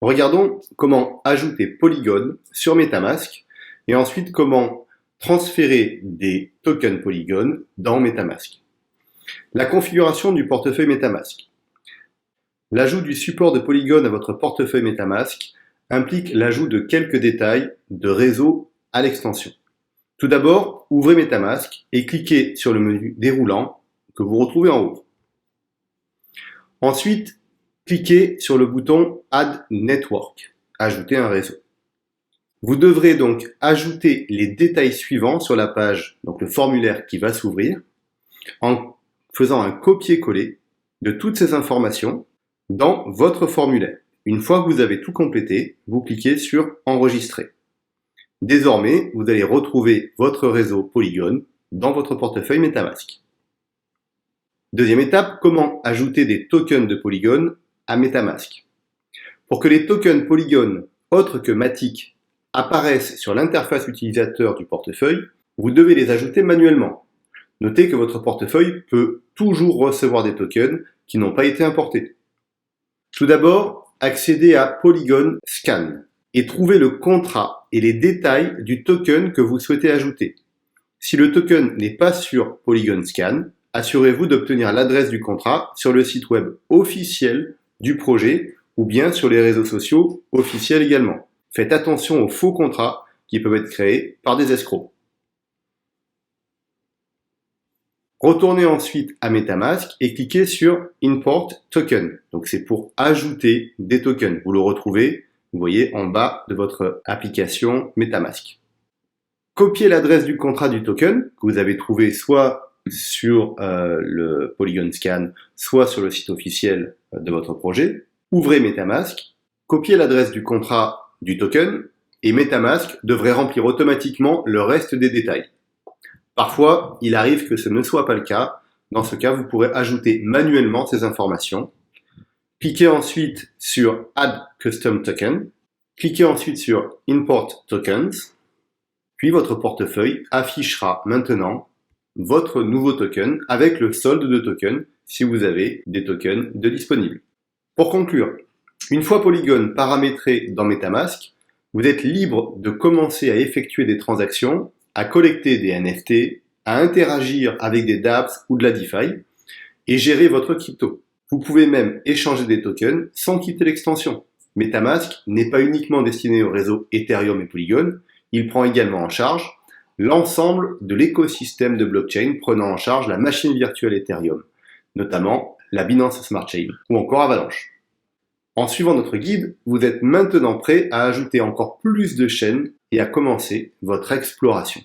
Regardons comment ajouter Polygon sur MetaMask et ensuite comment transférer des tokens Polygon dans MetaMask. La configuration du portefeuille MetaMask. L'ajout du support de Polygon à votre portefeuille MetaMask implique l'ajout de quelques détails de réseau à l'extension. Tout d'abord, ouvrez MetaMask et cliquez sur le menu déroulant que vous retrouvez en haut. Ensuite, cliquez sur le bouton Add Network, ajouter un réseau. Vous devrez donc ajouter les détails suivants sur la page, donc le formulaire qui va s'ouvrir, en faisant un copier-coller de toutes ces informations dans votre formulaire. Une fois que vous avez tout complété, vous cliquez sur Enregistrer. Désormais, vous allez retrouver votre réseau Polygon dans votre portefeuille MetaMask. Deuxième étape, comment ajouter des tokens de Polygon à MetaMask. Pour que les tokens Polygon autres que Matic apparaissent sur l'interface utilisateur du portefeuille, vous devez les ajouter manuellement. Notez que votre portefeuille peut toujours recevoir des tokens qui n'ont pas été importés. Tout d'abord, accédez à Polygon Scan et trouvez le contrat et les détails du token que vous souhaitez ajouter. Si le token n'est pas sur Polygon Scan, assurez-vous d'obtenir l'adresse du contrat sur le site web officiel du projet ou bien sur les réseaux sociaux officiels également. Faites attention aux faux contrats qui peuvent être créés par des escrocs. Retournez ensuite à MetaMask et cliquez sur Import Token. Donc c'est pour ajouter des tokens. Vous le retrouvez, vous voyez, en bas de votre application MetaMask. Copiez l'adresse du contrat du token que vous avez trouvé soit sur le Polygon Scan, soit sur le site officiel de votre projet. Ouvrez MetaMask, copiez l'adresse du contrat du token et MetaMask devrait remplir automatiquement le reste des détails. Parfois, il arrive que ce ne soit pas le cas. Dans ce cas, vous pourrez ajouter manuellement ces informations. Cliquez ensuite sur Add Custom Token. Cliquez ensuite sur Import Tokens. Puis votre portefeuille affichera maintenant votre nouveau token avec le solde de tokens si vous avez des tokens de disponibles. Pour conclure, une fois Polygon paramétré dans MetaMask, vous êtes libre de commencer à effectuer des transactions, à collecter des NFT, à interagir avec des dApps ou de la DeFi et gérer votre crypto. Vous pouvez même échanger des tokens sans quitter l'extension. MetaMask n'est pas uniquement destiné au réseau Ethereum et Polygon, il prend également en charge l'ensemble de l'écosystème de blockchain prenant en charge la machine virtuelle Ethereum, notamment la Binance Smart Chain ou encore Avalanche. En suivant notre guide, vous êtes maintenant prêt à ajouter encore plus de chaînes et à commencer votre exploration.